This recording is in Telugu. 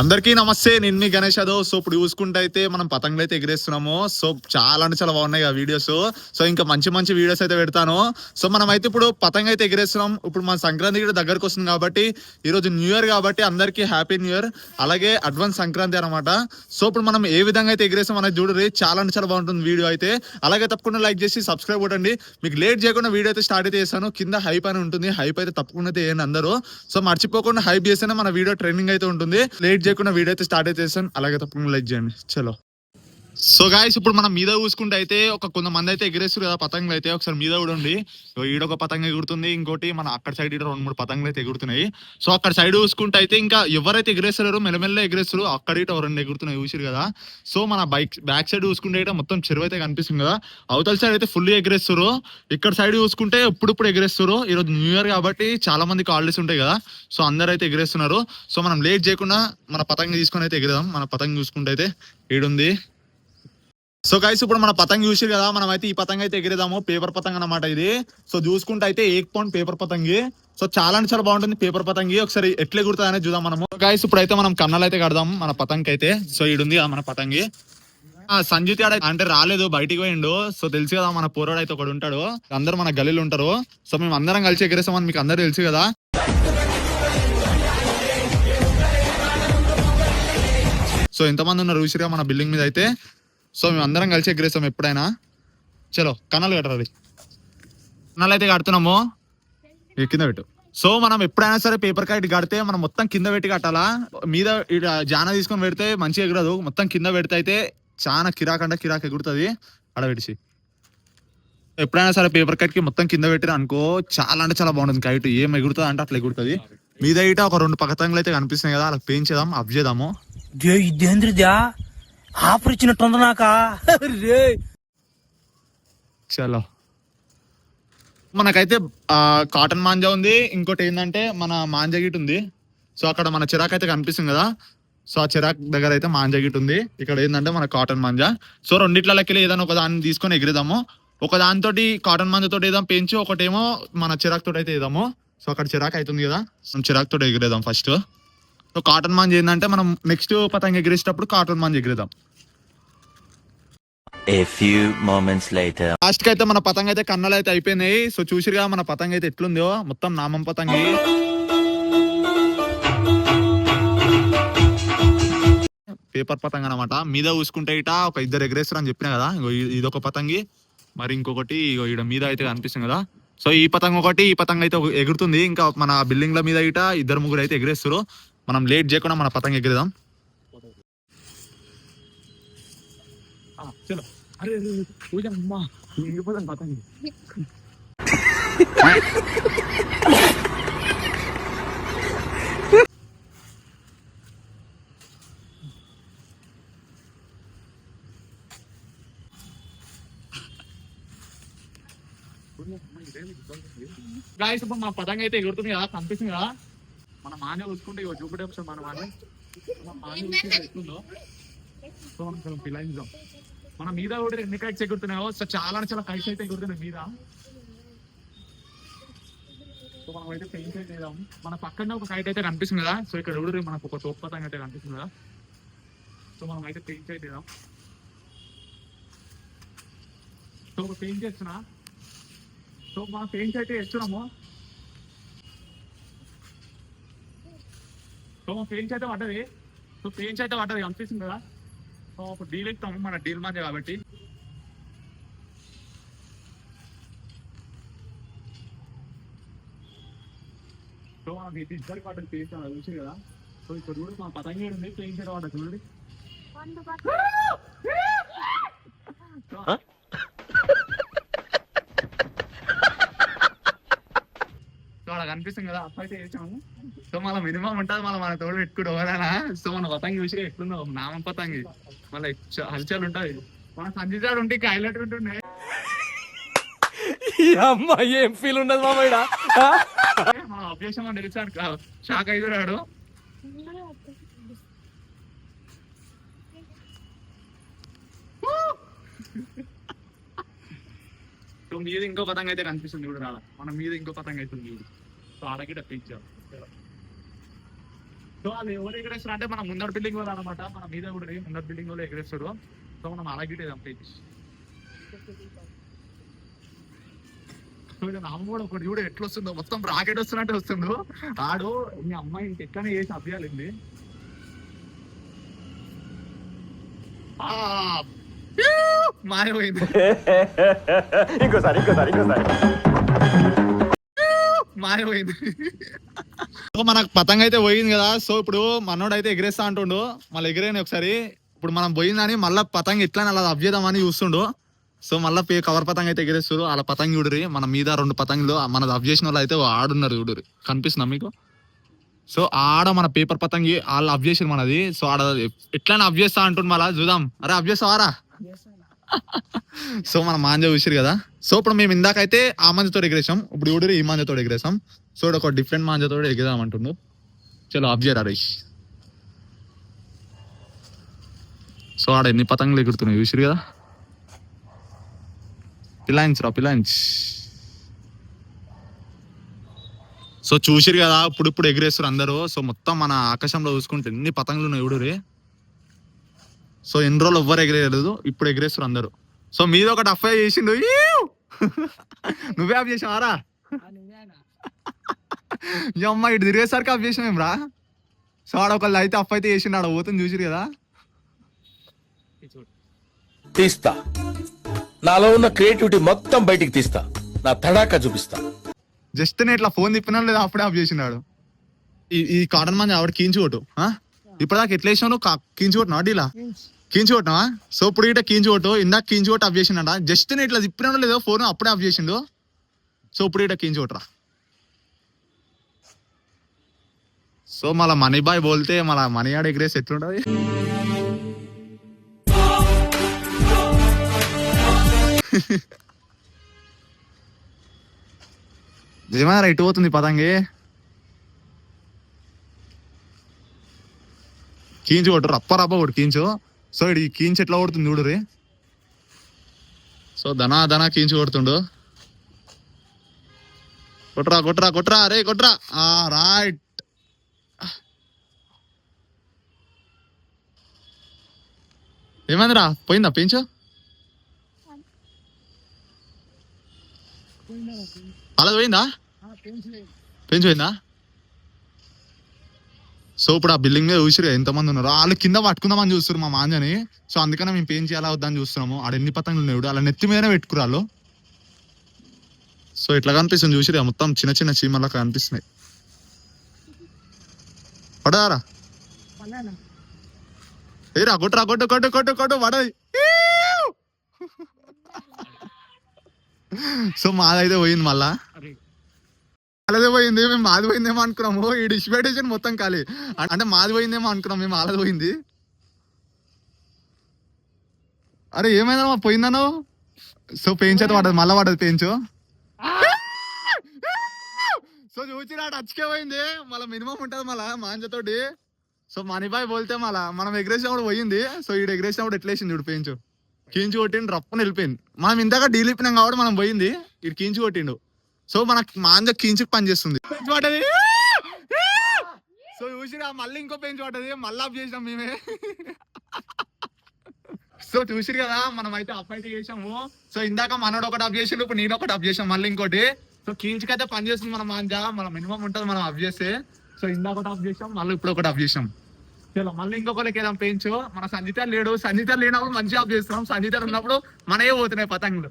అందరికీ నమస్తే, నేను మీ గణేష్ యాదవ్. సో ఇప్పుడు చూసుకుంటే అయితే మనం పతంగులు అయితే ఎగిరేస్తున్నాము. సో చాలా అంటే చాలా బాగున్నాయి ఆ వీడియోస్. సో ఇంకా మంచి మంచి వీడియోస్ అయితే పెడతాను. సో మనం అయితే ఇప్పుడు పతంగ అయితే ఎగిరేస్తున్నాం. ఇప్పుడు మన సంక్రాంతి కూడా దగ్గరకు వస్తుంది కాబట్టి ఈరోజు న్యూ ఇయర్ కాబట్టి అందరికీ హ్యాపీ న్యూ ఇయర్, అలాగే అడ్వాన్స్ సంక్రాంతి అనమాట. సో ఇప్పుడు మనం ఏ విధంగా అయితే ఎగిరేస్తాం అనేది చూడరు, చాలా అంటే చాలా బాగుంటుంది వీడియో అయితే. అలాగే తప్పకుండా లైక్ చేసి సబ్స్క్రైబ్ కొట్టండి. మీకు లేట్ చేయకుండా వీడియో అయితే స్టార్ట్ అయితే చేస్తాను. కింద హైప్ అని ఉంటుంది, హైప్ అయితే తప్పకుండా అయితే వేయండి అందరూ. సో మర్చిపోకుండా హైప్ చేస్తేనే మన వీడియో ట్రెండింగ్ అయితే ఉంటుంది. లేట్ చేయకుండా వీడియో అయితే స్టార్ట్ అయితే చేస్తాను. అలాగే తప్పకుండా లైక్ చేయండి. చలో. సో గాయస్, ఇప్పుడు మనం మీద చూసుకుంటే అయితే కొంతమంది అయితే ఎగిరేస్తారు కదా పతంగులు అయితే. ఒకసారి మీద కూడా ఉండి ఈడొక పతంగ ఎగురుతుంది, ఇంకోటి మన అక్కడ సైడ్ 2-3 పతంగులు అయితే ఎగురుతున్నాయి. సో అక్కడ సైడ్ చూసుకుంటే అయితే ఇంకా ఎవరైతే ఎగిరేస్తారు మెల్లమెల్ల ఎగిరేస్తారు. అక్కడ 2 ఎగురుతున్నాయి చూసారు కదా. సో మన బ్యాక్ సైడ్ చూసుకుంటే అయితే మొత్తం చెరువు అయితే కనిపిస్తుంది కదా. అవతల సైడ్ అయితే ఫుల్ ఎగిరేస్తారు. ఇక్కడ సైడ్ చూసుకుంటే ఇప్పుడు ఎగిరేస్తారు. ఈరోజు న్యూ ఇయర్ కాబట్టి చాలా మందికి హాలిడేస్ ఉంటాయి కదా. సో అందరు అయితే ఎగిరేస్తున్నారు. సో మనం లేట్ చేయకుండా మన పతంగ తీసుకొని అయితే ఎగిరేదాం. మన పతంగ చూసుకుంటే అయితే ఈడుంది. సో గైస్, ఇప్పుడు మన పతంగ చూసి కదా, మనం అయితే ఈ పతంగ అయితే ఎగిరేదాము. పేపర్ పతంగ అనమాట ఇది. సో చూసుకుంటే అయితే 1 పౌండ్ పేపర్ పతంగి. సో చాలా అంటే చాలా బాగుంటుంది పేపర్ పతంగి. ఒకసారి ఎట్లా ఎగురుతుంది అనేది చూద్దాం మనము. గైస్, ఇప్పుడు అయితే మనం కన్నాలు అయితే కడదాం మన పతంగి అయితే. సో ఈడుంది మన పతంగి. సంజిత్ ఆడ అంటే రాలేదు, బయటికి పోయిండు. సో తెలుసు కదా మన పోరాడు అయితే ఒకడు ఉంటాడు. అందరు మన గల్లీలు ఉంటారు. సో మేము అందరం కలిసి ఎగిరేస్తామని మీకు అందరూ తెలుసు కదా. సో ఎంతమంది ఉన్నారు చూసిరా మన బిల్డింగ్ మీద అయితే. సో మేము అందరం కలిసి ఎగిరేస్తాం ఎప్పుడైనా. చలో కన్నాలు కట్టరాది. కన్నాలు అయితే కడుతున్నాము. కింద పెట్టు. సో మనం ఎప్పుడైనా సరే పేపర్ కైట్ కడితే మనం మొత్తం కింద పెట్టి కట్టాలా. మీద జాన తీసుకొని పెడితే మంచిగా ఎగరదు. మొత్తం కింద పెడితే అయితే చాలా కిరాక్ ఎగురుతుంది. అడ పెడిచి ఎప్పుడైనా సరే పేపర్ కైట్ కి మొత్తం కింద పెట్టిన అనుకో, చాలా అంటే చాలా బాగుంటుంది కైట్. ఏం ఎగురుతుంది అంటే అట్లా ఎగురుతుంది. మీద ఇట ఒక 2 పతంగులు అయితే కనిపిస్తున్నాయి కదా, అలా పెంచేద్దాం, అప్ చేద్దాము. ఆఫర్ ఇచ్చినట్టుంది నాకా. చలో, మనకైతే కాటన్ మాంజా ఉంది. ఇంకోటి ఏంటంటే మన మాంజా గిట్ ఉంది. సో అక్కడ మన చిరాక్ అయితే కనిపిస్తుంది కదా. సో ఆ చిరాక్ దగ్గర అయితే మాంజా గిట్ ఉంది. ఇక్కడ ఏంటంటే మన కాటన్ మాంజా. సో రెండిట్లకి ఏదైనా ఒక దాన్ని తీసుకొని ఎగిరేదాము. ఒక దానితో కాటన్ మాంజా తోటి ఏదాం పెంచి, ఒకటేమో మన చిరాక్ తోటి అయితే వేద్దాము. సో అక్కడ చిరాక్ అవుతుంది కదా, మనం చిరాక్ తోటి ఎగిరేదాం ఫస్ట్. సో కాటన్ మాంజా ఏంటంటే మనం నెక్స్ట్ పతంగ ఎగిరేసేటప్పుడు కాటన్ మాంజా ఎగిరేదాం. A few moments later. Last కి అయితే మన పతంగ అయితే కన్నాలు అయితే అయిపోయినాయి. సో చూసిరుగా మన పతంగ అయితే ఎట్లుందో, మొత్తం నామం పతంగి. పేపర్ పతంగ అనమాట. మీద చూసుకుంటే ఇట ఒక 2 ఎగరేస్తారు అని చెప్పినా కదా. ఇదొక పతంగి, మరి ఇంకొకటి ఈడ మీద అయితే కనిపిస్తుంది కదా. సో ఈ పతంగ ఒకటి, ఈ పతంగ అయితే ఎగురుతుంది. ఇంకా మన బిల్డింగ్ల మీద ఇట 2-3 అయితే ఎగరేస్తారు. మనం లేట్ చేయకుండా మన పతంగ ఎగిరేదాం. చలో. అరే పూజ అమ్మా, ఎగిరిపోతాను పతంగి. గాయస్, ఇప్పుడు మా పతంగ అయితే ఎగురుతుంది కదా, కనిపిస్తుంది కదా. మన మాన్య చూసుకుంటే ఇక చూపడే ఒకసారి మన మాన్య ఎట్లుందో. సో మనం ఫిలాయిద్దాం. మన మీద కూడా ఎన్ని కైట్స్ ఎగురుతున్నాయో. సో చాలా కైట్స్ అయితే ఎగురుతున్నాయి మీద. సో మనం అయితే పెయింట్ అయితే వేద్దాం. మన పక్కన ఒక కైట్ అయితే కనిపిస్తుంది కదా. సో ఇక్కడ కూడా మనకు ఒక తోపు పతంగ అయితే కనిపిస్తుంది కదా. సో మనం అయితే పెయింట్ అయితే వేద్దాం. సో ఒక పెయింట్ చేస్తున్నా. సో మనం పెయింట్ అయితే వేస్తున్నాము. సో మా పెయింట్స్ అయితే పడ్డది. సో పెయింట్స్ అయితే పడ్డది కనిపిస్తుంది కదా. సో ఒక డీల్ ఎక్కుతాము, మన డీల్ మాదే కాబట్టి. సో మనకి ఇది ఇద్దరు పడ్డది పెయింట్స్ చూసి కదా. సో ఇక్కడ కూడా మా పతంగి ఉంది, పెయింట్స్ అయితే పడ్డది చూడండి. సో అలా కనిపిస్తుంది కదా, అప్పు అయితే వేసాము. సో మళ్ళీ మినిమం ఉంటుంది, మళ్ళీ మన తోడు పెట్టుకుంటూ ఎవరైనా. సో మన పతంగి చూసి ఎట్లుందో నామం పతంగి, మళ్ళీ హల్చల్ ఉంటుంది. మన సంజీతాడు ఉంటే హైలైట్ ఉంటుండే. అమ్మాయి ఏం ఫీల్ ఉండదు మామయ్య. మనం అభ్యాసం అని తెలిసాడు, షాక్ అయిపోయాడు. సో మీద ఇంకో పతంగ అయితే కనిపిస్తుంది కూడా రాలా. మన మీద ఇంకో పతంగ అవుతుంది. సో ఆడకి డప్పించాం. సో వాళ్ళు ఎవరు ఎగరేస్తారు అంటే మన ముందర బిల్డింగ్ వాళ్ళు అనమాట, మన మీద కూడా ముందర బిల్డింగ్ వాళ్ళు ఎగరేస్తారు. సో మనం అలాగే ప్లీజ్. అమ్మ కూడా ఒకటి చూడు ఎట్లా వస్తుందో, మొత్తం రాకెట్ వస్తున్నట్టు వస్తుందో. ఆడు మీ అమ్మాయి ఇంకెక్కనే చేసి అభ్యాలింది. మాయమైంది. మాయమైంది. మనకు పతంగ అయితే పోయింది కదా. సో ఇప్పుడు మనోడు అయితే ఎగరేస్తా అంటుండు, మళ్ళీ ఎగిరేని ఒకసారి. ఇప్పుడు మనం పోయిందని మళ్ళీ పతంగ ఎట్లా అలా అప్ చేద్దామని చూస్తుండు. సో మళ్ళీ కవర్ పతంగ అయితే ఎగరేస్తారు. అలా పతంగ చూడరి, మన మీద 2 పతంగులు మన అప్ చేసిన వాళ్ళు అయితే ఆడున్నారు చూడరు, కనిపిస్తున్నా మీకు. సో ఆడ మన పేపర్ పతంగి వాళ్ళు అప్ చేసారు మనది. సో ఆడ ఎట్లా అప్ చేస్తా అంటుండు, మళ్ళా చూద్దాం. అరే అప్ చేస్తావారా? సో మనం మాంజ చూసారు కదా. సో ఇప్పుడు మేము ఇందాకైతే ఆ మాంజతో ఎగరేసాం, ఇప్పుడు చూడరు ఈ మాంజతో ఎగరేసాం. సో ఒక డిఫరెంట్ మాంజతో ఎగరేదాం అంటుండు. చలో అప్ చేయరా రైష్. సో ఆడ ఎన్ని పతంగులు ఎగురుతున్నాయి చూసారు కదా. పిలాయించ్. సో చూసిరు కదా, ఇప్పుడు ఎగిరేస్తారు అందరూ. సో మొత్తం మన ఆకాశంలో చూసుకుంటే ఎన్ని పతంగులు ఉన్నాయి చూడురి. సో ఎన్ని రోజులు ఎవ్వరు ఎగిరేయలేదు, ఇప్పుడు ఎగిరేస్తారు అందరూ. సో మీద ఒకటి అఫ్ఐ చేసిండు. నువ్వే ఆఫ్ చేసావారా? ఈ అమ్మ ఇటు తిరిగేసరికి ఆఫ్ చేసాం ఏం రా. సో ఆడ ఒకళ్ళు అయితే అఫ్ అయితే చేసిండు, ఆడ పోతుంది చూసిరు కదా. తీస్తా, నాలో ఉన్న క్రియేటివిటీ మొత్తం బయటికి తీస్తా, నా తడాకా చూపిస్తా. జస్ట్ నేను ఇట్లా ఫోన్ తిప్పినా లేదా అప్పుడే ఆఫ్ చేసినాడు. ఈ కాటన్ మంది ఆవిడ కీంచుకోటు. ఇప్పటిదాకా ఎట్లా వేసినావు? కీంచుకోటున్నా డీలా కీంచుకోటున్నావా? సో ఇప్పుడు ఇట్లా కీంచుకోటు, ఇందాక కీంచుకోటు ఆఫ్ చేసిండ. జస్ట్ నేను ఇట్లా తిప్పినా లేదో ఫోన్ అప్పుడే ఆఫ్ చేసిండు. సో ఇప్పుడు ఇట్లా కీంచుకోటరా. సో మళ్ళా మనీ బాయ్ బోల్తే మళ్ళా మనీ ఆడ ఎగ్రేస్ ఎట్లుంటది. ఏమన్నా ఇటు పోతుంది పతంగి. కీంచు కొట్టు, రప్ప కొట్టు కీంచు. సో ఇది కీంచు ఎట్లా కొడుతుంది చూడురి. సో ధనా కీంచు కొడుతుండు. కొట్రా అరే కొట్రా. రైట్. ఏమైందిరా, పోయిందా పెంచు? అలా పోయిందా? పెంచు పోయిందా? సో ఇప్పుడు ఆ బిల్డింగ్ మీద చూసిరు ఎంతమంది ఉన్నారు. వాళ్ళు కింద పట్టుకుందామని చూస్తారు మా మాంజని. సో అందుకనే మేము పెయింట్ చేయాలా వద్దని చూస్తున్నాము. ఆడ ఎన్ని పతంగులు ఉన్నాయి అలా నెత్తి మీదనే పెట్టుకురాళ్ళు. సో ఇట్లా కనిపిస్తుంది చూసిరు, మొత్తం చిన్న చిన్న చీమలా కనిపిస్తున్నాయి. పడదారా ఏరా, కొట్టు పడది. సో మాదైతే పోయింది, మళ్ళా వాళ్ళదే పోయింది. మేము మాది పోయిందేమో అనుకున్నాము. ఈ డిస్పెటేషన్ మొత్తం ఖాళీ. అంటే మాది పోయిందేమో అనుకున్నాం, మేము వాళ్ళది పోయింది. అరే ఏమైందా పోయిందను. సో పెంచ్ అయితే పడదు, మళ్ళా పడదు పెంచు. సో చూసిరా టచ్కే పోయింది. మళ్ళీ మినిమం ఉంటుంది మళ్ళా మాంజతోటి. సో మనీబాయ్ పోలితే మళ్ళా మనం ఎగ్రేసినప్పుడు పోయింది. సో ఈడు ఎగ్రేసినప్పుడు ఎట్లా వేసింది చూడు పెంచు. కీంచు కొట్టిండు, రప్పని వెళ్ళిపోయింది. మనం ఇందాక డీలిపినాం కాబట్టి మనం పోయింది, ఇటు కీంచు కొట్టిండు. సో మనకు మాంజ కీంచుకు పని చేస్తుంది. పడ్డది. సో చూసిరా మళ్ళీ ఇంకో పెంచు పడ్డది, మళ్ళీ ఆఫ్ చేసినాం మేమే. సో చూసిరు కదా, మనం అయితే అప్ అయితే చేసాము. సో ఇందాక మనోడు ఒకటి అప్ చేసిండు, ఇప్పుడు నేను ఒకటి అప్ చేసాం మళ్ళీ ఇంకోటి. సో కీంచుకైతే పని చేస్తుంది మన మాంజ, మన మినిమం ఉంటుంది మనం అప్ చేస్తే. సో ఇందాక ఒకటి అప్ చేసాం, మళ్ళీ ఇప్పుడు ఒకటి అప్ చేసాం. చలో మళ్ళీ ఇంకొకరికి ఏదైనా పెంచు. మన సంజిత లేడు, సంజిత లేనప్పుడు మంచిగా ఆఫ్ చేస్తున్నాం. సంజిత ఉన్నప్పుడు మనమే పోతున్నాయి పతంగులు.